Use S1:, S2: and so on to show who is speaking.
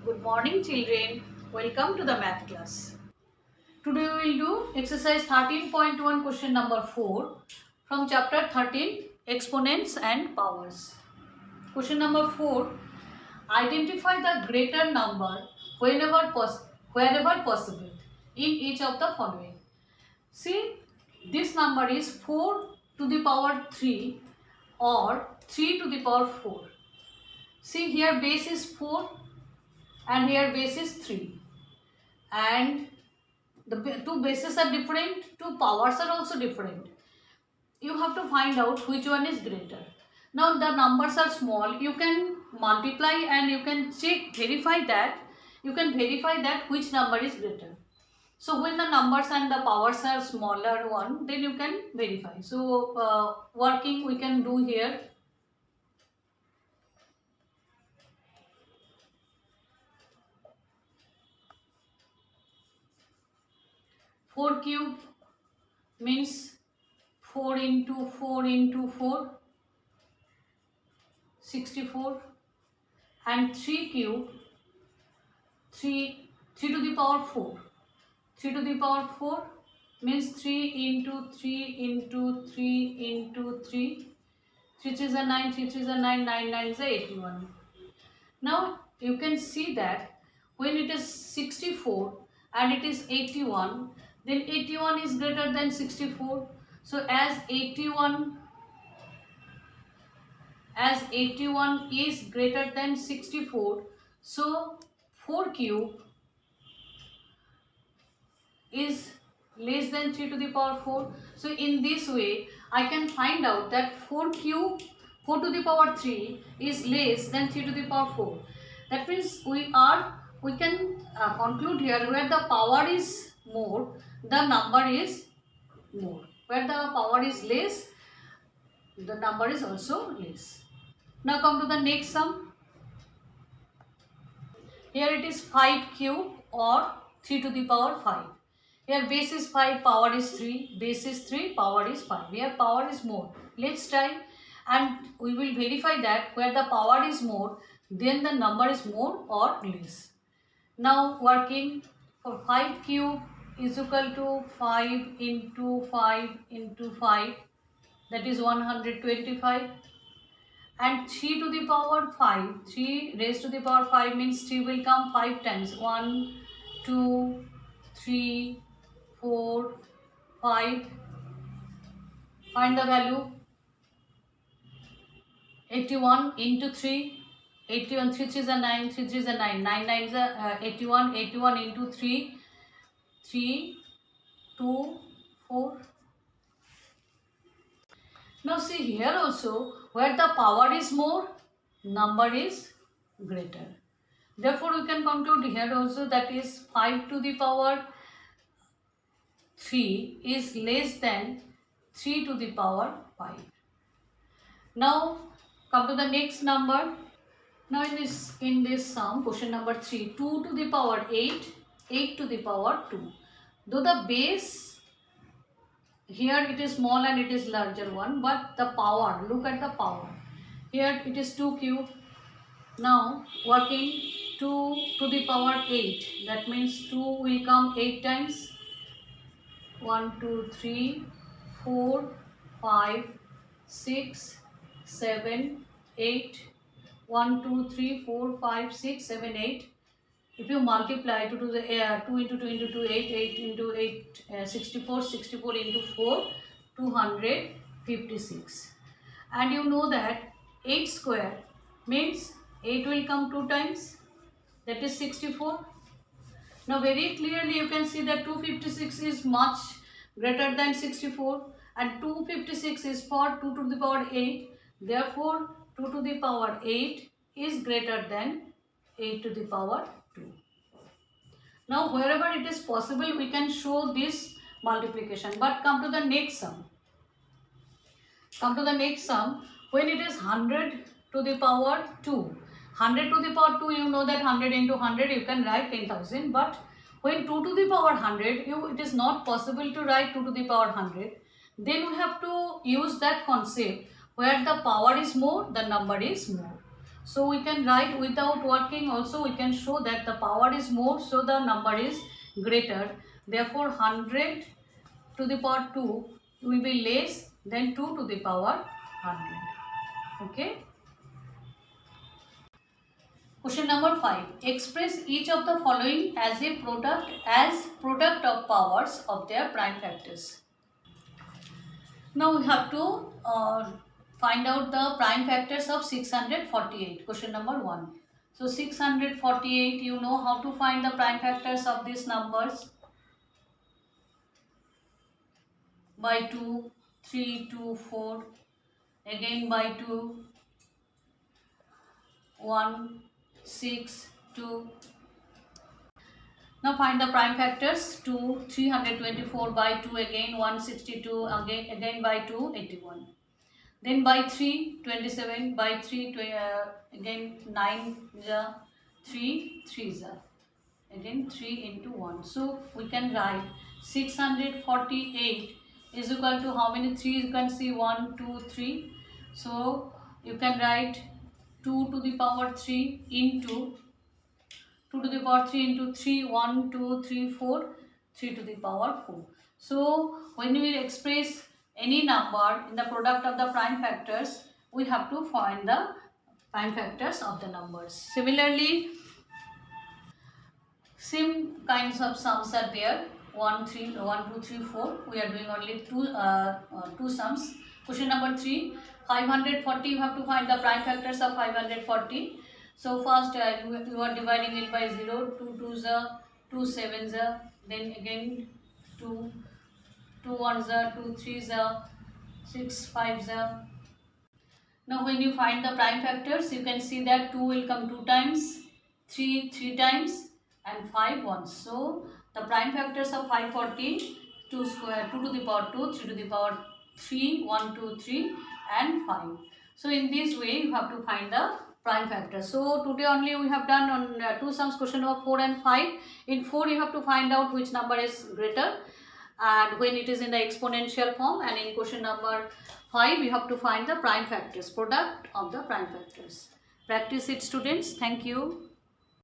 S1: Good morning children. Welcome to the math class. Today we will do exercise 13.1 question number 4 from chapter 13 exponents and powers. Question number 4, identify the greater number wherever possible in each of the following. See, this number is 4 to the power 3 or 3 to the power 4. See, here base is 4 and here base is 3, and the two bases are different, two powers are also different. You have to find out which one is greater. Now the numbers are small, you can multiply and you can verify that which number is greater. So when the numbers and the powers are smaller one, then you can verify. So working we can do here. 4 cube means 4 into 4 into 4, 64, and 3 cube, 3 to the power 4. 3 to the power 4 means 3 into 3 into 3 into 3. 3 3 is a 9, 3 3 is a 9, 9 9 is a 81. Now you can see that when it is 64 and it is 81, then 81 is greater than 64. So as 81 is greater than 64, so 4 cube is less than 3 to the power 4. So in this way I can find out that 4 to the power 3 is less than 3 to the power 4. That means we can conclude here, where the power is more, the number is more. Where the power is less, the number is also less. Now come to the next sum. Here it is 5 cube or 3 to the power 5. Here base is 5, power is 3, base is 3, power is 5. Here power is more. Let's try and we will verify that where the power is more, then the number is more or less. Now working for 5 cube is equal to 5 into 5 into 5, that is 125. And 3 to the power 5, 3 raised to the power 5 means 3 will come 5 times. 1, 2, 3, 4, 5. Find the value. 81 into 3. 81, 3 3 is a 9, 3 3 is a 9, 9 9 is a 81, 81 into 3, 3, 2, 4. Now see here also, where the power is more, number is greater. Therefore we can conclude here also, that is 5 to the power 3 is less than 3 to the power 5. Now come to the next number. Now in this sum, question number 3, 2 to the power 8, 8 to the power 2. Though the base here it is small and it is larger one, but the power, look at the power. Here it is 2 cube. Now working 2 to the power 8, that means 2 will come 8 times. 1, 2, 3, 4, 5, 6, 7, 8. 1, 2, 3, 4, 5, 6, 7, 8. If you multiply 2 to the 2 into 2 into 2, 8, 8 into 8, 64, 64 into 4, 256. And you know that 8 square means 8 will come 2 times, that is 64. Now very clearly you can see that 256 is much greater than 64, and 256 is for 2 to the power 8. Therefore 2 to the power 8 is greater than 8 to the power 2. Now wherever it is possible we can show this multiplication. But come to the next sum. Come to the next sum. When it is 100 to the power 2. 100 to the power 2, you know that 100 into 100 you can write 10,000. But when 2 to the power 100, it is not possible to write 2 to the power 100. Then we have to use that concept, where the power is more, the number is more. So we can write without working also, we can show that the power is more, so the number is greater. Therefore 100 to the power 2 will be less than 2 to the power 100. Okay. Question number 5. Express each of the following as a product of powers of their prime factors. Now we have to find out the prime factors of 648. Question number 1. So 648, you know how to find the prime factors of these numbers. By 2, 3, 2, 4. Again by 2, 1, 6, 2. Now find the prime factors. 2, 324 by 2, again 162, again by 2, 81. Then by 3, 27, by 3, again 9, 3, 3, again 3 into 1. So we can write 648 is equal to how many 3? You can see 1, 2, 3. So you can write 2 to the power 3 into 2 to the power 3 into 3, 1, 2, 3, 4, 3 to the power 4. So when we express any number in the product of the prime factors, we have to find the prime factors of the numbers. Similarly, same kinds of sums are there. 1, 2, 3, 4. We are doing only two sums. Question number 3. 540, you have to find the prime factors of 540. So first you are dividing it by 0. 2 2s are 2 7s are, then again 2 2 1s are 2 3s are 6 5s are. Now when you find the prime factors, you can see that 2 will come 2 times, 3 3 times, and 5 once. So the prime factors of 540, 2 square, 2 to the power 2, 3 to the power 3, 1, 2, 3, and 5. So in this way you have to find the prime factors. So today only we have done on two sums, question number 4 and 5. In 4 you have to find out which number is greater and when it is in the exponential form, and in question number 5 you have to find the prime factors, product of the prime factors. Practice it, students. Thank you.